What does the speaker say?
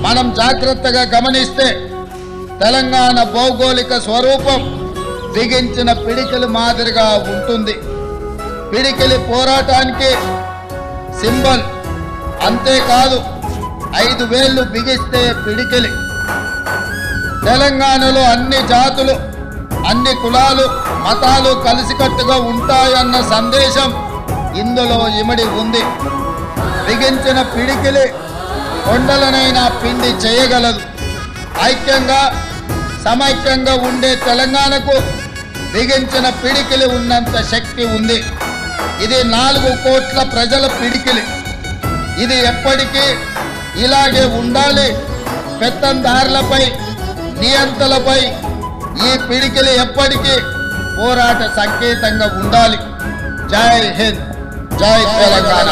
మనం జాగ్రత్తగా గమనిస్తే తెలంగాణ భౌగోళిక స్వరూపం బిగించిన పిడికిలి మాదిరిగా ఉంటుంది. పిడికిలి పోరాటానికి సింబల్. అంతేకాదు 5 వేళ్లు బిగిస్తే పిడికిలి. తెలంగాణలో అన్ని జాతులు, అన్ని కులాలు, మతాలు కలిసికట్టుగా ఉంటాయన్న సందేశం ఇందులో ఇమిడి ఉంది. బిగించిన పిడికిలి కొండలనైనా పిండి చేయగలదు. ఐక్యంగా సమైక్యంగా ఉండే తెలంగాణకు బిగించిన పిడికిలి ఉన్నంత శక్తి ఉంది. ఇది 4 కోట్ల ప్రజల పిడికిలి. ఇది ఎప్పటికీ ఇలాగే ఉండాలి. పెత్తందారులపై, నియంతలపై ఈ పిడికిలి ఎప్పటికీ పోరాట సంకేతంగా ఉండాలి. జై హింద్, జై తెలంగాణ.